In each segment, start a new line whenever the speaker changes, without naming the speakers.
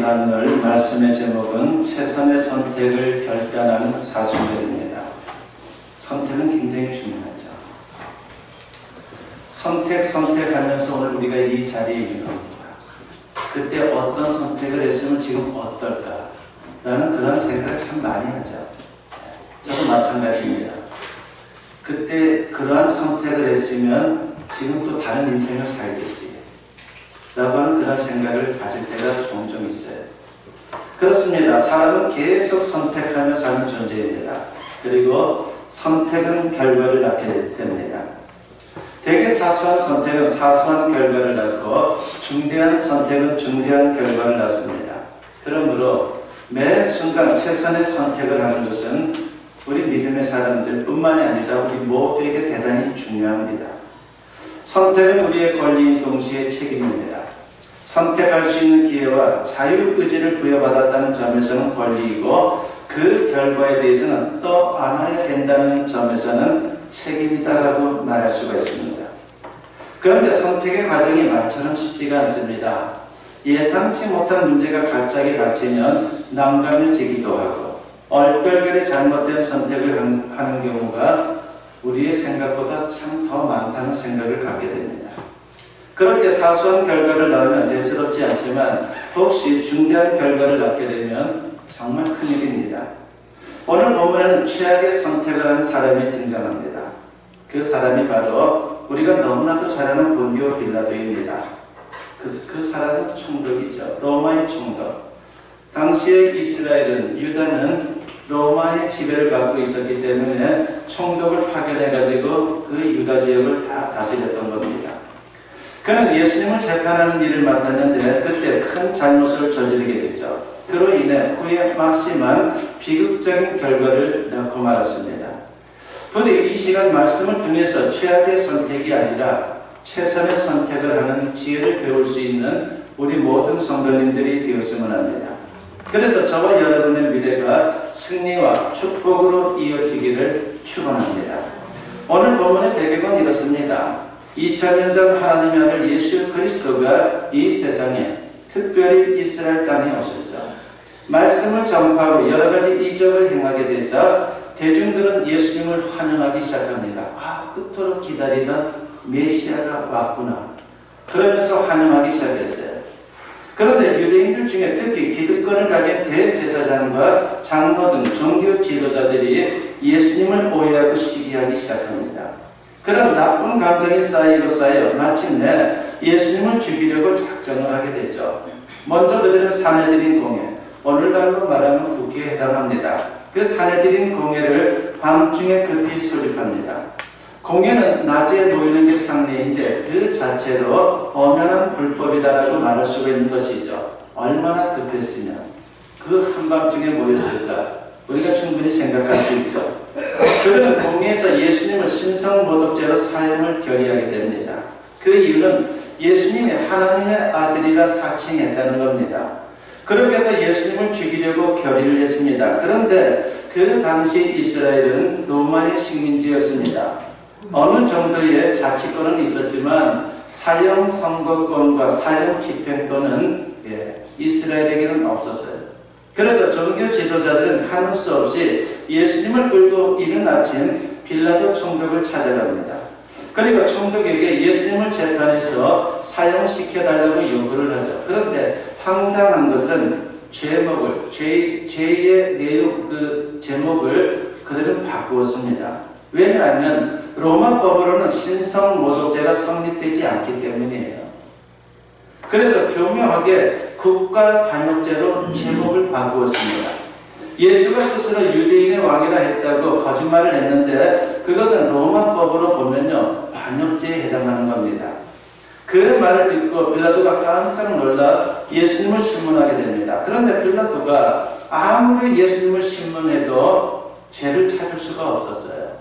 나눌 말씀의 제목은 최선의 선택을 결단하는 사순절입니다. 선택은 굉장히 중요하죠. 선택하면서 오늘 우리가 이 자리에 있는 겁니다. 그때 어떤 선택을 했으면 지금 어떨까? 라는 그런 생각을 참 많이 하죠. 저도 마찬가지입니다. 그때 그러한 선택을 했으면 지금 또 다른 인생을 살겠지 라고 하는 그런 생각을 가질 때가 종종 있어요. 그렇습니다. 사람은 계속 선택하며 사는 존재입니다. 그리고 선택은 결과를 낳게 됩니다. 되게 사소한 선택은 사소한 결과를 낳고 중대한 선택은 중대한 결과를 낳습니다. 그러므로 매 순간 최선의 선택을 하는 것은 우리 믿음의 사람들 뿐만이 아니라 우리 모두에게 대단히 중요합니다. 선택은 우리의 권리인 동시에 책임입니다. 선택할 수 있는 기회와 자유의지를 부여받았다는 점에서는 권리이고 그 결과에 대해서는 떠안아야 된다는 점에서는 책임이다라고 말할 수가 있습니다. 그런데 선택의 과정이 말처럼 쉽지가 않습니다. 예상치 못한 문제가 갑자기 닥치면 난감해지기도 하고 얼떨결에 잘못된 선택을 하는 경우가 우리의 생각보다 참 더 많다는 생각을 갖게 됩니다. 그럴 때 사소한 결과를 낳으면 대수롭지 않지만 혹시 중대한 결과를 낳게 되면 정말 큰일입니다. 오늘 본문에는 최악의 선택을 한 사람이 등장합니다. 그 사람이 바로 우리가 너무나도 잘 아는 본디오 빌라도입니다. 그 사람은 총독이죠. 로마의 총독. 당시의 이스라엘은 유다는 로마의 지배를 받고 있었기 때문에 총독을 파견해가지고 그 유다 지역을 다 다스렸던 겁니다. 그는 예수님을 재판하는 일을 맡았는데 그때 큰 잘못을 저지르게 됐죠. 그로 인해 후에 막심한 비극적인 결과를 낳고 말았습니다. 부디 이 시간 말씀을 통해서 최악의 선택이 아니라 최선의 선택을 하는 지혜를 배울 수 있는 우리 모든 성도님들이 되었으면 합니다. 그래서 저와 여러분의 미래가 승리와 축복으로 이어지기를 축원합니다. 오늘 본문의 배경은 이렇습니다. 2000년 전 하나님의 아들 예수 그리스도가 이 세상에 특별히 이스라엘 땅에 오셨죠. 말씀을 전파하고 여러 가지 이적을 행하게 되자 대중들은 예수님을 환영하기 시작합니다. 그토록 기다리던 메시아가 왔구나. 그러면서 환영하기 시작했어요. 그런데 유대인들 중에 특히 기득권을 가진 대제사장과 장로 등 종교 지도자들이 예수님을 오해하고 시기하기 시작합니다. 그런 나쁜 감정이 쌓여 마침내 예수님을 죽이려고 작정을 하게 됐죠. 먼저 그들은 사내들인 공회, 오늘날로 말하면 국회에 해당합니다. 그 사내들인 공회를 밤중에 급히 소집합니다. 공회는 낮에 모이는 게 상례인데 그 자체로 엄연한 불법이다라고 말할 수가 있는 것이죠. 얼마나 급했으면 그 한밤중에 모였을까 우리가 충분히 생각할 수 있죠. 그들은 공회에서 예수님을 신성모독죄로 사형을 결의하게 됩니다. 그 이유는 예수님이 하나님의 아들이라 사칭했다는 겁니다. 그렇게 해서 예수님을 죽이려고 결의를 했습니다. 그런데 그 당시 이스라엘은 로마의 식민지였습니다. 어느 정도의 자치권은 있었지만 사형 선고권과 사형 집행권은 이스라엘에게는 없었어요. 그래서 종교 지도자들은 하는 수 없이 예수님을 끌고 이른 아침 빌라도 총독을 찾아갑니다. 그리고 총독에게 예수님을 재판해서 사형시켜달라고 요구를 하죠. 그런데 황당한 것은 죄의 내용, 제목을 그들은 바꾸었습니다. 왜냐하면 로마법으로는 신성모독죄가 성립되지 않기 때문이에요. 그래서 교묘하게 국가반역죄로 제목을 바꾸었습니다. 예수가 스스로 유대인의 왕이라 했다고 거짓말을 했는데 그것은 로마법으로 보면요 반역죄에 해당하는 겁니다. 그 말을 듣고 빌라도가 깜짝 놀라 예수님을 신문하게 됩니다. 그런데 빌라도가 아무리 예수님을 신문해도 죄를 찾을 수가 없었어요.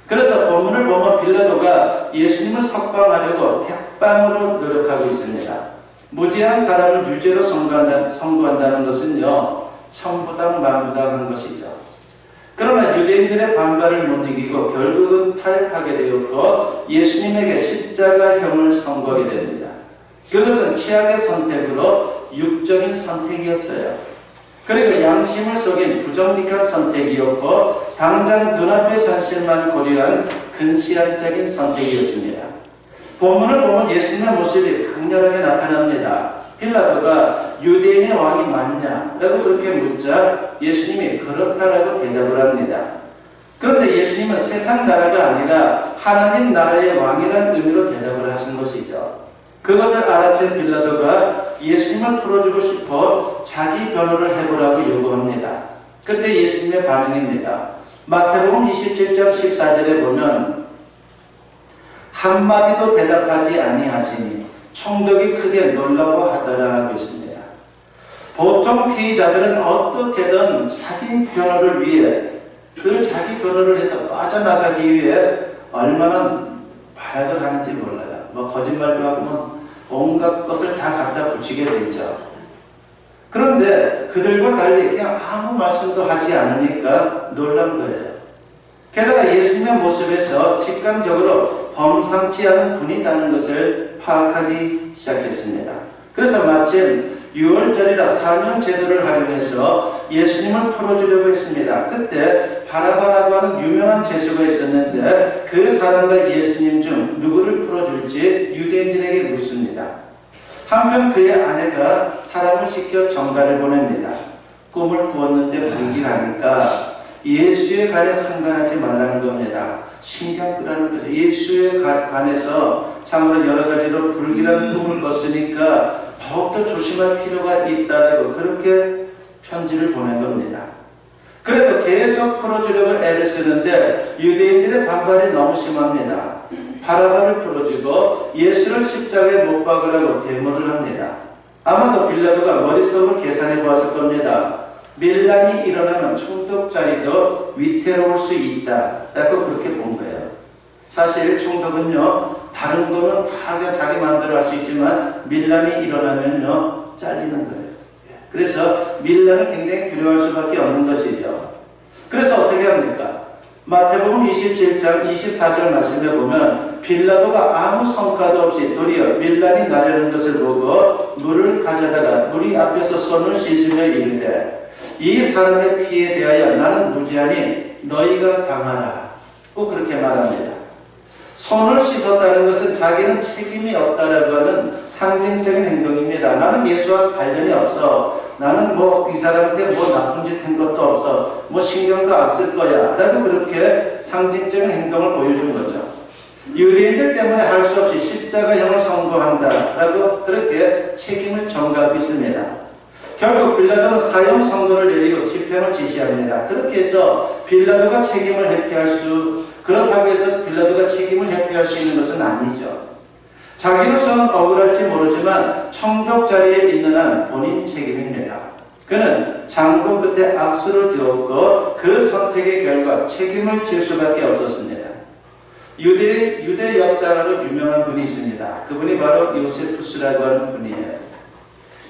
그래서 본문을 보면 빌라도가 예수님을 석방하려고 백방으로 노력하고 있습니다. 무죄한 사람을 유죄로 선고한다는 것은요 천부당 만부당한 것이죠. 그러나 유대인들의 반발을 못 이기고 결국은 타협하게 되었고 예수님에게 십자가형을 선고하게 됩니다. 그것은 최악의 선택으로 육적인 선택이었어요. 그리고 양심을 속인 부정직한 선택이었고 당장 눈앞의 현실만 고려한 근시안적인 선택이었습니다. 본문을 보면 예수님의 모습이 강렬하게 나타납니다. 빌라도가 유대인의 왕이 맞냐? 라고 그렇게 묻자 예수님이 그렇다라고 대답을 합니다. 그런데 예수님은 세상 나라가 아니라 하나님 나라의 왕이라는 의미로 대답을 하신 것이죠. 그것을 알아챈 빌라도가 예수님을 풀어주고 싶어 자기 변호를 해보라고 요구합니다. 그때 예수님의 반응입니다. 마태복음 27장 14절에 보면 한마디도 대답하지 아니하시니 총독이 크게 놀라워하더라 하고 있습니다. 보통 피의자들은 어떻게든 자기 변호를 위해 그 자기 변호를 해서 빠져나가기 위해 얼마나 발악을 하는지 몰라요. 뭐 거짓말도 하고 온갖 것을 다 갖다 붙이게 되죠. 그런데 그들과 달리 그냥 아무 말씀도 하지 않으니까 놀란 거예요. 게다가 예수님의 모습에서 직감적으로 범상치 않은 분이 있다는 것을 파악하기 시작했습니다. 그래서 마침 6월절이라 사명 제도를 활용해서 예수님을 풀어주려고 했습니다. 그때 바라바라고 하는 유명한 죄수가 있었는데 그 사람과 예수님 중 누구를 풀어줄지 유대인들에게 묻습니다. 한편 그의 아내가 사람을 시켜 정가를 보냅니다. 꿈을 꾸었는데 불길하니까 예수의 간에 상관하지 말라는 겁니다. 신경 끄라는 거죠. 예수의 간에서 참으로 여러 가지로 불길한 꿈을 꿨으니까 더욱더 조심할 필요가 있다라고 그렇게 편지를 보낸 겁니다. 그래도 계속 풀어주려고 애를 쓰는데 유대인들의 반발이 너무 심합니다. 바라바를 풀어주고 예수를 십자가에 못 박으라고 데모를 합니다. 아마도 빌라도가 머릿속으로 계산해 보았을 겁니다. 밀란이 일어나면 총독자리도 위태로울 수 있다라고 그렇게 본 거예요. 사실 총독은요, 다른 거는 다 그냥 자기 마음대로 할 수 있지만 밀란이 일어나면요 잘리는 거예요. 그래서 밀란을 굉장히 두려워할 수밖에 없는 것이죠. 그래서 어떻게 합니까? 마태복음 27장 24절 말씀에 보면 빌라도가 아무 성과도 없이 도리어 밀란이 나려는 것을 보고 물을 가져다가 무리 앞에서 손을 씻으며 이르되 이 사람의 피에 대하여 나는 무죄하니 너희가 당하라. 꼭 그렇게 말합니다. 손을 씻었다는 것은 자기는 책임이 없다라고 하는 상징적인 행동입니다. 나는 예수와 관련이 없어. 나는 이 사람한테 나쁜 짓 한 것도 없어. 신경도 안 쓸 거야. 라고 그렇게 상징적인 행동을 보여준 거죠. 유대인들 때문에 할 수 없이 십자가형을 선고한다. 라고 그렇게 책임을 전가하고 있습니다. 결국 빌라도는 사형 선고를 내리고 집행을 지시합니다. 그렇게 해서 빌라도가 책임을 회피할 그렇다고 해서 빌라도가 책임을 회피할 수 있는 것은 아니죠. 자기로서는 억울할지 모르지만 총독 자리에 있는 한 본인 책임입니다. 그는 장로 끝에 악수를 두었고 그 선택의 결과 책임을 질 수밖에 없었습니다. 유대 역사가로 유명한 분이 있습니다. 그분이 바로 요세푸스라고 하는 분이에요.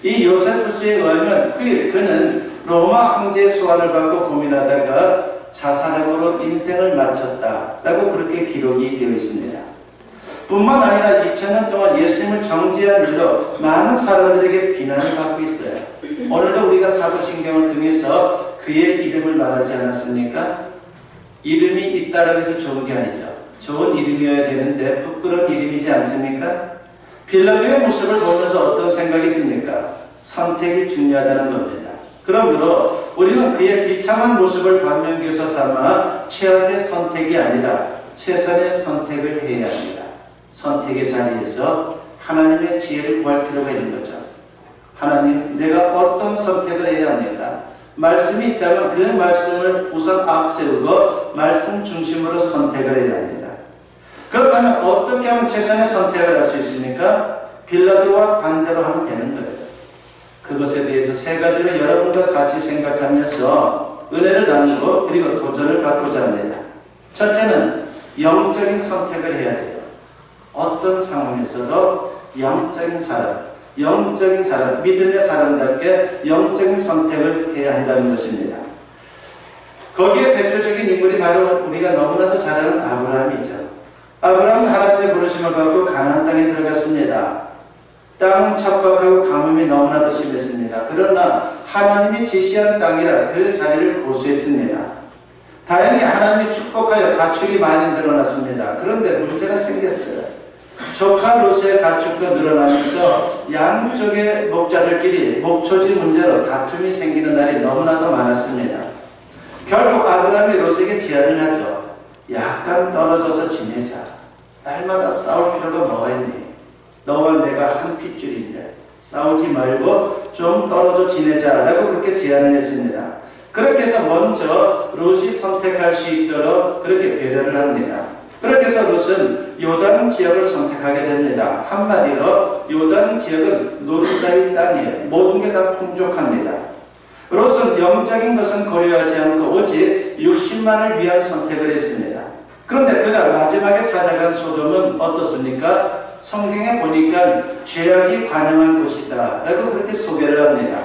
이 요세푸스에 의하면 그는 로마 황제 소환을 받고 고민하다가 자살함으로 인생을 마쳤다라고 그렇게 기록이 되어 있습니다. 뿐만 아니라 2000년 동안 예수님을 정죄한 일로 많은 사람들에게 비난을 받고 있어요. 오늘도 우리가 사도신경을 통해서 그의 이름을 말하지 않았습니까? 이름이 있다라고 해서 좋은 게 아니죠. 좋은 이름이어야 되는데 부끄러운 이름이지 않습니까? 빌라도의 모습을 보면서 어떤 생각이 듭니까? 선택이 중요하다는 겁니다. 그러므로 우리는 그의 비참한 모습을 반면교사 삼아 최악의 선택이 아니라 최선의 선택을 해야 합니다. 선택의 자리에서 하나님의 지혜를 구할 필요가 있는 거죠. 하나님, 내가 어떤 선택을 해야 합니까? 말씀이 있다면 그 말씀을 우선 앞세우고 말씀 중심으로 선택을 해야 합니다. 그렇다면 어떻게 하면 최선의 선택을 할 수 있습니까? 빌라도와 반대로 하면 되는 거예요. 그것에 대해서 세 가지로 여러분과 같이 생각하면서 은혜를 나누고 그리고 도전을 받고자 합니다. 첫째는 영적인 선택을 해야 돼요. 어떤 상황에서도 영적인 사람, 믿음의 사람답게 영적인 선택을 해야 한다는 것입니다. 거기에 대표적인 인물이 바로 우리가 너무나도 잘 아는 아브라함이죠. 아브라함은 하나님의 부르심을 받고 가나안 땅에 들어갔습니다. 땅은 척박하고 가뭄이 너무나도 심했습니다. 그러나 하나님이 지시한 땅이라 그 자리를 고수했습니다. 다행히 하나님이 축복하여 가축이 많이 늘어났습니다. 그런데 문제가 생겼어요. 조카 롯의 가축도 늘어나면서 양쪽의 목자들끼리 목초지 문제로 다툼이 생기는 날이 너무나도 많았습니다. 결국 아브라함이 롯에게 제안을 하죠. 약간 떨어져서 지내자. 날마다 싸울 필요가 뭐가 있니? 너와 내가 한 핏줄인데 싸우지 말고 좀 떨어져 지내자 라고 그렇게 제안을 했습니다. 그렇게 해서 먼저 롯이 선택할 수 있도록 그렇게 배려를 합니다. 그렇게 해서 롯은 요단 지역을 선택하게 됩니다. 한마디로 요단 지역은 노른자의 땅이에요. 모든 게 다 풍족합니다. 롯은 영적인 것은 고려하지 않고 오직 60만을 위한 선택을 했습니다. 그런데 그가 마지막에 찾아간 소돔은 어떻습니까? 성경에 보니까 죄악이 관영한 곳이다 라고 그렇게 소개를 합니다.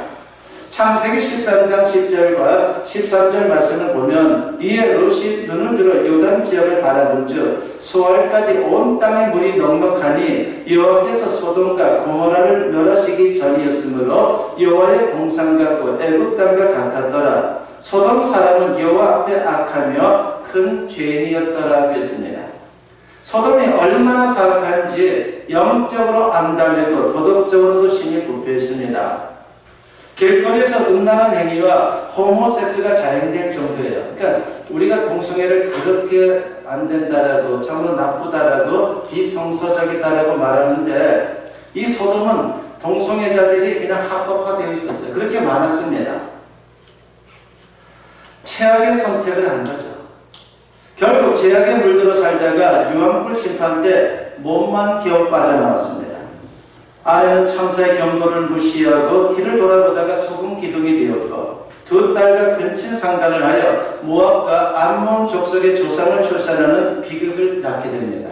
창세기 13장 10절과 13절 말씀을 보면 이에 롯이 눈을 들어 요단 지역을 바라본즉 소알까지 온 땅의 물이 넉넉하니 여호와께서 소돔과 고모라를 멸하시기 전이었으므로 여호와의 동산 같고 애굽 땅과 같았더라. 소돔 사람은 여호와 앞에 악하며 큰 죄인이었더라고 했습니다. 소돔이 얼마나 사악한지 영적으로 암담했고 도덕적으로도 심히 부패했습니다. 길거리에서 음란한 행위와 호모섹스가 자행될 정도예요. 그러니까 우리가 동성애를 그렇게 안 된다라고 참으로 나쁘다라고 비성서적이다라고 말하는데 이 소돔은 동성애자들이 그냥 합법화되어 있었어요. 그렇게 많았습니다. 최악의 선택을 한 거죠. 결국 죄악에 물들어 살다가 유황불 심판 때 몸만 겨우 빠져나왔습니다. 아내는 천사의 경고를 무시하고 뒤를 돌아보다가 소금 기둥이 되었고 두 딸과 근친 상간을 하여 모압과 암몬 족속의 조상을 출산하는 비극을 낳게 됩니다.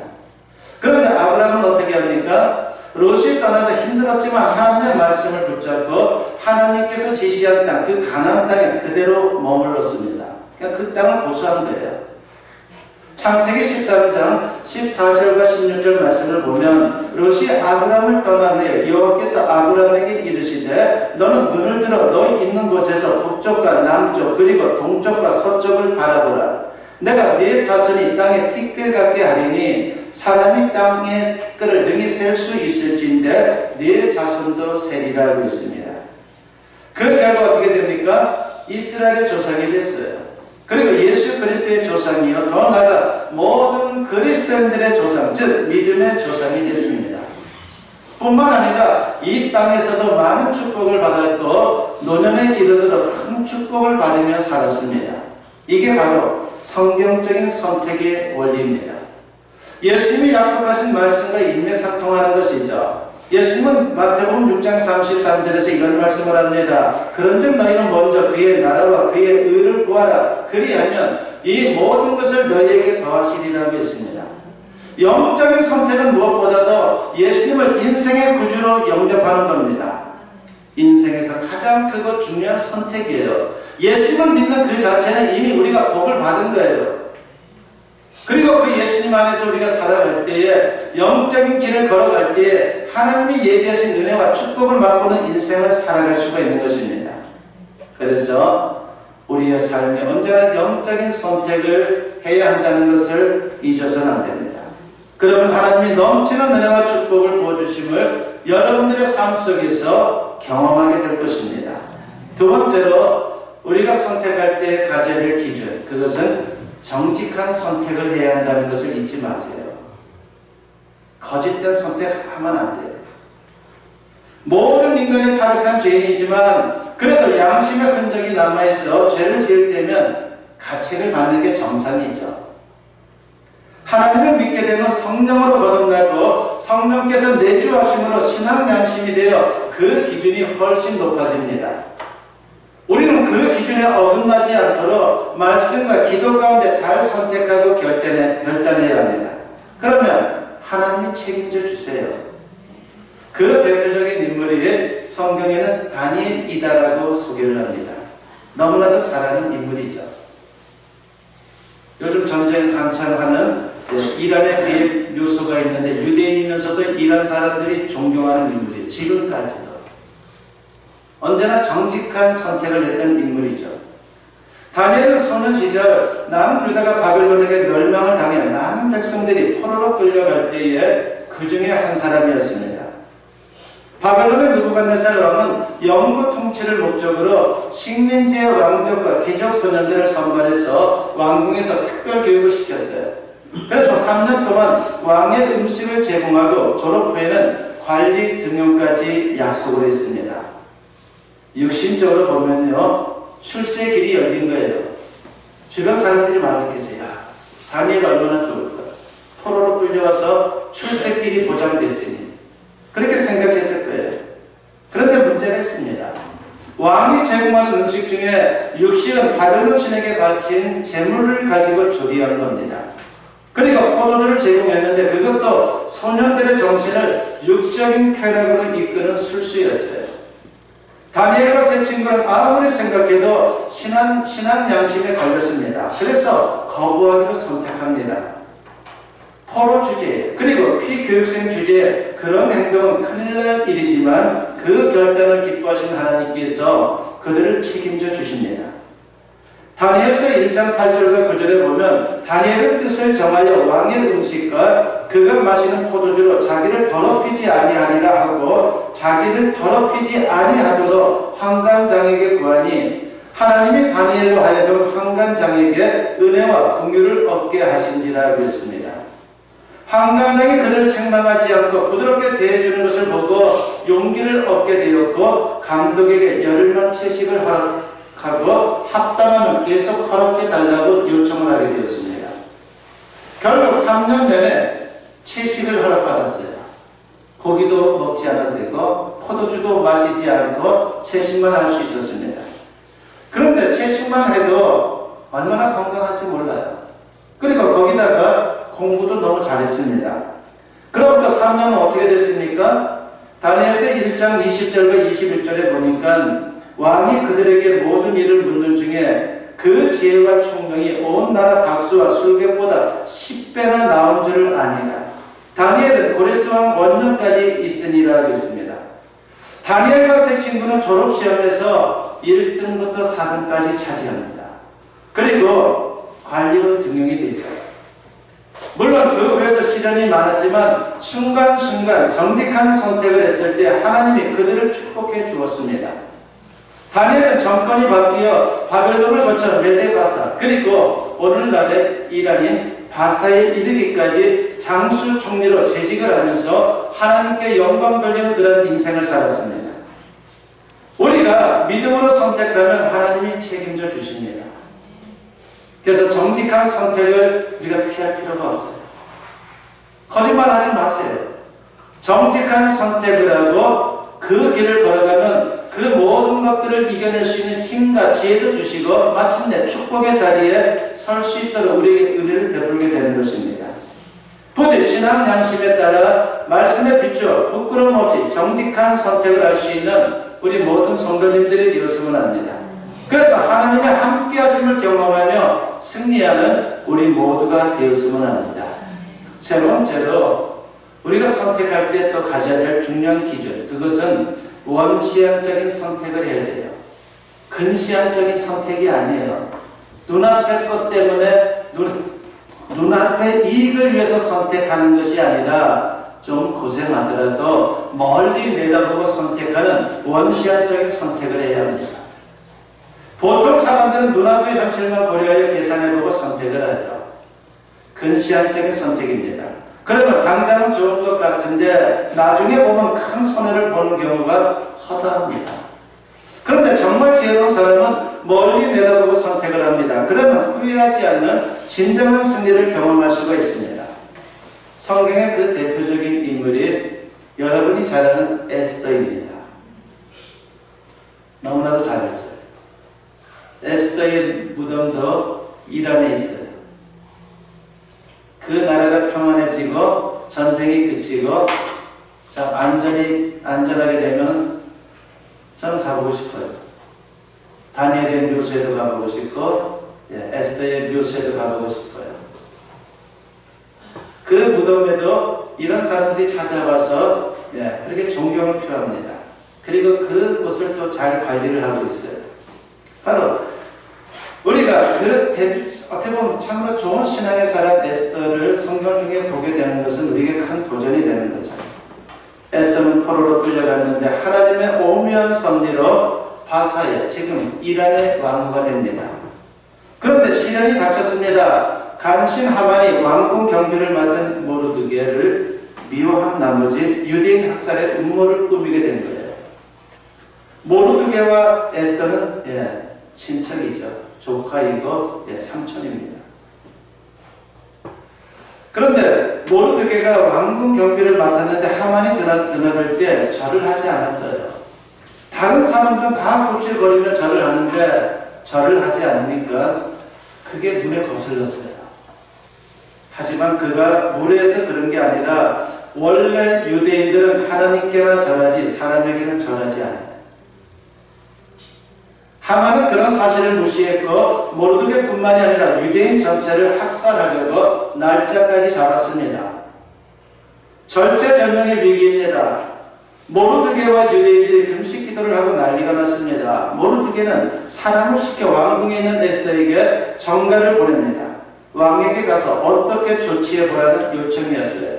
그런데 아브라함은 어떻게 합니까? 롯이 떠나자 힘들었지만 하나님의 말씀을 붙잡고 하나님께서 지시한 땅, 그 가나안 땅에 그대로 머물렀습니다. 그러니까 그 땅을 고수한 거예요. 창세기 13장 14절과 16절 말씀을 보면 롯이 아브라함을 떠난 후에 여호와께서 아브라함에게 이르시되 너는 눈을 들어 너희 있는 곳에서 북쪽과 남쪽 그리고 동쪽과 서쪽을 바라보라. 내가 네 자손이 땅에 티끌 같게 하리니 사람이 땅에 티끌을 능히 셀 수 있을진데 네 자손도 세리라고 했습니다. 그 결과 어떻게 됩니까? 이스라엘의 조상이 됐어요. 그리고 예수 그리스도의 조상이요 더 나아가 모든 그리스도인들의 조상, 즉 믿음의 조상이 됐습니다. 뿐만 아니라 이 땅에서도 많은 축복을 받았고 노년에 이르도록 큰 축복을 받으며 살았습니다. 이게 바로 성경적인 선택의 원리입니다. 예수님이 약속하신 말씀과 인맥상통하는 것이죠. 예수님은 마태복음 6장 33절에서 이런 말씀을 합니다. 그런즉 너희는 먼저 그의 나라와 그의 의를 구하라. 그리하면 이 모든 것을 너희에게 더하시리라고 했습니다. 영적인 선택은 무엇보다도 예수님을 인생의 구주로 영접하는 겁니다. 인생에서 가장 크고 중요한 선택이에요. 예수님을 믿는 그 자체는 이미 우리가 복을 받은 거예요. 그리고 그 예수님 안에서 우리가 살아갈 때에 영적인 길을 걸어갈 때에 하나님이 예비하신 은혜와 축복을 맛보는 인생을 살아갈 수가 있는 것입니다. 그래서 우리의 삶에 언제나 영적인 선택을 해야 한다는 것을 잊어서는 안 됩니다. 그러면 하나님이 넘치는 은혜와 축복을 부어주심을 여러분들의 삶 속에서 경험하게 될 것입니다. 두 번째로 우리가 선택할 때 가져야 될 기준, 그것은 정직한 선택을 해야 한다는 것을 잊지 마세요. 거짓된 선택하면 안 돼요. 모든 인간이 타락한 죄인이지만 그래도 양심의 흔적이 남아있어 죄를 지을 때면 가책을 받는 게 정상이죠. 하나님을 믿게 되면 성령으로 거듭나고 성령께서 내주하심으로 신앙 양심이 되어 그 기준이 훨씬 높아집니다. 우리는 그 기준에 어긋나지 않도록 말씀과 기도 가운데 잘 선택하고 결단해야 합니다. 그러면 하나님이 책임져 주세요. 그 대표적인 인물이 성경에는 다니엘이다라고 소개를 합니다. 너무나도 잘 아는 인물이죠. 요즘 전쟁 한창 하는 이란에 그의 묘소가 있는데 유대인이면서도 이란 사람들이 존경하는 인물이죠. 인물이에요. 지금까지도. 언제나 정직한 선택을 했던 인물이죠. 다니엘은 소년 시절 남유다가 바벨론에게 멸망을 당해 많은 백성들이 포로로 끌려갈 때에 그 중에 한 사람이었습니다. 바벨론의 느부갓네살 왕은 영구 통치를 목적으로 식민지의 왕족과 귀족 소년들을 선발해서 왕궁에서 특별 교육을 시켰어요. 그래서 3년 동안 왕의 음식을 제공하고 졸업 후에는 관리 등용까지 약속을 했습니다. 육신적으로 보면요, 출세의 길이 열린 거예요. 주변 사람들이 말했겠죠. 야, 다니엘 얼마나 좋을까. 포로로 끌려와서 출세길이 보장됐으니. 그렇게 생각했을 거예요. 그런데 문제가 있습니다. 왕이 제공하는 음식 중에 육식은 바벨론 신에게 바친 재물을 가지고 조리한 겁니다. 그러니까 포도주를 제공했는데 그것도 소년들의 정신을 육적인 쾌락으로 이끄는 술수였어요. 다니엘과 세 친구는 아무리 생각해도 신앙 양심에 걸렸습니다. 그래서 거부하기로 선택합니다. 포로 주제에, 그리고 피교육생 주제에 그런 행동은 큰일 날 일이지만 그 결단을 기뻐하신 하나님께서 그들을 책임져 주십니다. 다니엘서 1장 8절과 9절에 보면 다니엘은 뜻을 정하여 왕의 음식과 그가 마시는 포도주로 자기를 더럽히지 아니하리라 하고 자기를 더럽히지 아니하도록 환관장에게 구하니 하나님이 다니엘로 하여금 환관장에게 은혜와 긍휼을 얻게 하신지라 그랬습니다. 환관장이 그를 책망하지 않고 부드럽게 대해주는 것을 보고 용기를 얻게 되었고 감독에게 열흘만 채식을 하고 합당하면 계속 허락해 달라고 요청을 하게 되었습니다. 결국 3년 내내 채식을 허락받았어요. 고기도 먹지 않아도 되고 포도주도 마시지 않고 채식만 할 수 있었습니다. 그런데 채식만 해도 얼마나 건강한지 몰라요. 그리고 거기다가 공부도 너무 잘했습니다. 그로부터 3년은 어떻게 됐습니까? 다니엘서 1장 20절과 21절에 보니까 왕이 그들에게 모든 일을 묻는 중에 그 지혜와 총명이 온 나라 박수와 술객보다 10배나 나온 줄을 아니라 다니엘은 고레스 왕 원년까지 있으니라 그랬습니다. 다니엘과 세 친구는 졸업시험에서 1등부터 4등까지 차지합니다. 그리고 관리로 등용이 되죠. 물론 그 후에도 시련이 많았지만 순간순간 정직한 선택을 했을 때 하나님이 그들을 축복해 주었습니다. 다니엘은 정권이 바뀌어 바벨론을 거쳐 메데바사 그리고 오늘날의 이란인 바사에 이르기까지 장수 총리로 재직을 하면서 하나님께 영광 돌리는 그런 인생을 살았습니다. 우리가 믿음으로 선택하면 하나님이 책임져 주십니다. 그래서 정직한 선택을 우리가 피할 필요가 없어요. 거짓말하지 마세요. 정직한 선택을 하고 그 길을 걸어가면 그 모든 것들을 이겨낼 수 있는 힘과 지혜도 주시고 마침내 축복의 자리에 설 수 있도록 우리에게 은혜를 베풀게 되는 것입니다. 부디 신앙 양심에 따라 말씀에 비추어 부끄러움 없이 정직한 선택을 할 수 있는 우리 모든 성도님들이 되었으면 합니다. 그래서 하나님의 함께 하심을 경험하며 승리하는 우리 모두가 되었으면 합니다. 세 번째로 우리가 선택할 때 또 가져야 될 중요한 기준, 그것은 원시한적인 선택을 해야 돼요. 근시한적인 선택이 아니에요. 눈앞의 것 때문에 눈앞의 이익을 위해서 선택하는 것이 아니라 좀 고생하더라도 멀리 내다보고 선택하는 원시한적인 선택을 해야 합니다. 보통 사람들은 눈앞의 현실만 고려하여 계산해보고 선택을 하죠. 근시한적인 선택입니다. 그러면 당장은 좋은 것 같은데 나중에 보면 큰 손해를 보는 경우가 허다합니다. 그런데 정말 지혜로운 사람은 멀리 내다보고 선택을 합니다. 그러면 후회하지 않는 진정한 승리를 경험할 수가 있습니다. 성경의 그 대표적인 인물이 여러분이 잘 아는 에스더입니다. 너무나도 잘 알죠. 에스더의 무덤도 이란에 있어요. 그 나라가 평안해지고 전쟁이 그치고 안전하게 되면 저는 가보고 싶어요. 다니엘의 묘소에도 가보고 싶고 에스더의 묘소에도 가보고 싶어요. 그 무덤에도 이런 사람들이 찾아와서 그렇게 존경을 표합니다. 그리고 그곳을 또 잘 관리를 하고 있어요. 바로 우리가 어떻게 보면 참으로 좋은 신앙의 사람 에스더를 성경 중에 보게 되는 것은 우리에게 큰 도전이 되는 거죠. 에스더는 포로로 끌려갔는데 하나님의 오묘한 섭리로 바사에 지금 이란의 왕후가 됩니다. 그런데 시련이 닥쳤습니다. 간신 하만이 왕궁 경비를 맡은 모르드게를 미워한 나머지 유대인 학살의 음모를 꾸미게 된 거예요. 모르드게와 에스더는 친척이죠. 조카이고 삼촌입니다. 그런데 모르드게가 왕궁 경비를 맡았는데 하만이 드나들 때 절을 하지 않았어요. 다른 사람들은 다 굽실거리며 절을 하는데 절을 하지 않으니까 그게 눈에 거슬렸어요. 하지만 그가 무례해서 그런 게 아니라 원래 유대인들은 하나님께나 절하지 사람에게는 절하지 않아요. 하만은 그런 사실을 무시했고 모르드게뿐만이 아니라 유대인 전체를 학살하려고 날짜까지 잡았습니다. 절체절명의 위기입니다. 모르드게와 유대인들이 금식 기도를 하고 난리가 났습니다. 모르드게는 사람을 시켜 왕궁에 있는 에스더에게 전가를 보냅니다. 왕에게 가서 어떻게 조치해 보라는 요청이었어요.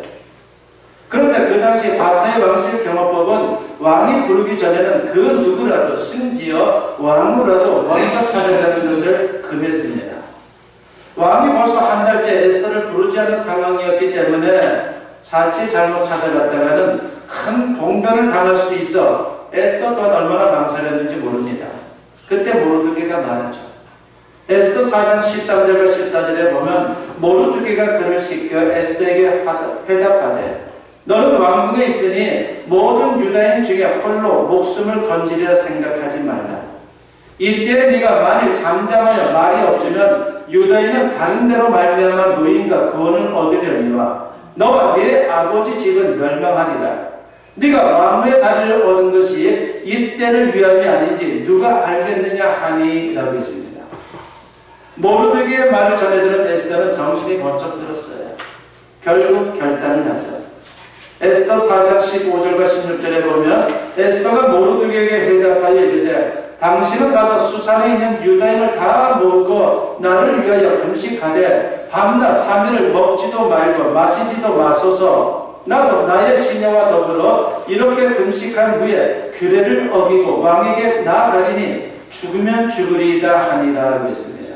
그런데 그 당시 바사의 왕실 경호법은 왕이 부르기 전에는 그 누구라도 심지어 왕후라도 먼저 찾아가는 것을 금했습니다. 왕이 벌써 한 달째 에스더를 부르지 않은 상황이었기 때문에 자칫 잘못 찾아갔다가는 큰 봉변을 당할 수 있어 에스더 또한 얼마나 망설였는지 모릅니다. 그때 모르드게가 말하죠. 에스더 4장 13절과 14절에 보면 모르드게가 그를 시켜 에스더에게 회답하되 너는 왕궁에 있으니 모든 유다인 중에 홀로 목숨을 건지리라 생각하지 말라. 이때 네가 만일 잠잠하여 말이 없으면 유다인은 다른 데로 말미암아 노인과 구원을 얻으려니와 너와 네 아버지 집은 멸망하리라. 네가 왕후의 자리를 얻은 것이 이때를 위함이 아닌지 누가 알겠느냐 하니 라고 있습니다. 모르드게의 말을 전해 들은 에스더는 정신이 번쩍 들었어요. 결국 결단을 하죠. 에스더 4장 15절과 16절에 보면 에스더가 모르드게에게 회답하여 이르되 당신은 가서 수산에 있는 유다인을 다 모으고 나를 위하여 금식하되 밤낮 3일을 먹지도 말고 마시지도 마소서. 나도 나의 시녀와 더불어 이렇게 금식한 후에 규례를 어기고 왕에게 나아가리니 죽으면 죽으리이다 하니라 했습니다.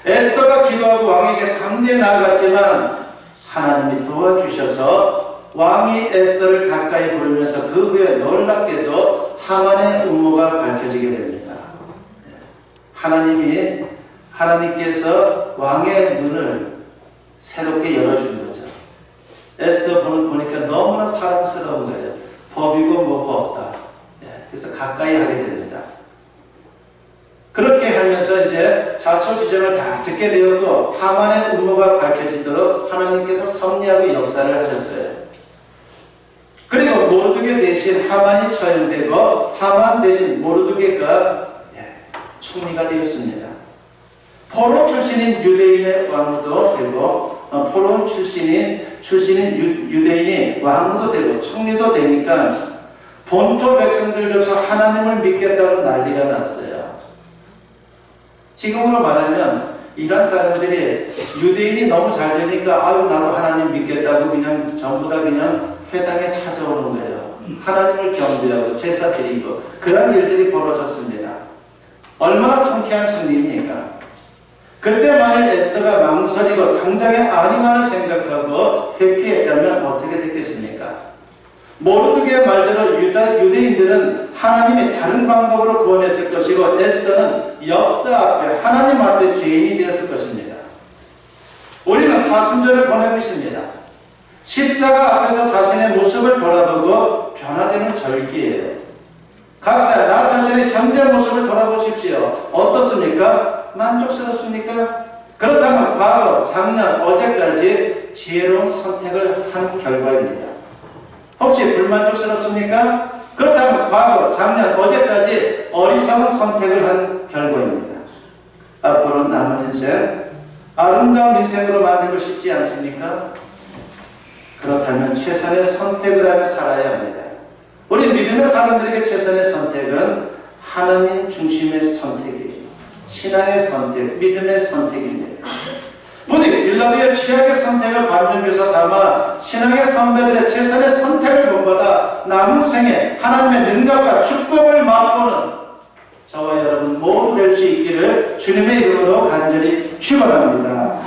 에스더가 기도하고 왕에게 강대에 나아갔지만 하나님이 도와주셔서 왕이 에스더를 가까이 부르면서 그 후에 놀랍게도 하만의 음모가 밝혀지게 됩니다. 하나님께서 왕의 눈을 새롭게 열어준 거죠. 에스더 보니까 너무나 사랑스러운 거예요. 법이고 뭐고 없다. 그래서 가까이 하게 됩니다. 그렇게 하면서 이제 자초지종을 다 듣게 되었고 하만의 음모가 밝혀지도록 하나님께서 섭리하고 역사를 하셨어요. 그리고 모르드게 대신 하만이 처형되고 하만 대신 모르드게가 총리가 되었습니다. 포로 출신인 유대인의 왕후도 되고 포로 출신인 유대인이 왕후도 되고 총리도 되니까 본토 백성들조차 하나님을 믿겠다고 난리가 났어요. 지금으로 말하면 이란 사람들이 유대인이 너무 잘 되니까 아유 나도 하나님 믿겠다고 그냥 전부 다 그냥 회당에 찾아오는 거예요. 하나님을 경배하고 제사 드리고 그런 일들이 벌어졌습니다. 얼마나 통쾌한 승리입니까? 그때 만일 에스더가 망설이고 당장의 아니만을 생각하고 회피했다면 어떻게 됐겠습니까? 모르드게의 말대로 유대인들은 하나님이 다른 방법으로 구원했을 것이고 에스더는 역사 앞에 하나님 앞에 죄인이 되었을 것입니다. 우리는 사순절을 보내고 있습니다. 십자가 앞에서 자신의 모습을 돌아보고 변화되는 절기예요. 각자 나 자신의 현재 모습을 돌아보십시오. 어떻습니까? 만족스럽습니까? 그렇다면 과거, 작년, 어제까지 지혜로운 선택을 한 결과입니다. 혹시 불만족스럽습니까? 그렇다면 과거, 작년, 어제까지 어리석은 선택을 한 결과입니다. 앞으로 남은 인생, 아름다운 인생으로 만들고 싶지 않습니까? 그렇다면 최선의 선택을 하며 살아야 합니다. 우리 믿음의 사람들에게 최선의 선택은 하나님 중심의 선택이에요. 신앙의 선택, 믿음의 선택입니다. 부디 빌라도의 최악의 선택을 반면교사 삼아 신앙의 선배들의 최선의 선택을 본받아 남은 생에 하나님의 능력과 축복을 맛보는 저와 여러분 모두 될 수 있기를 주님의 이름으로 간절히 축원합니다.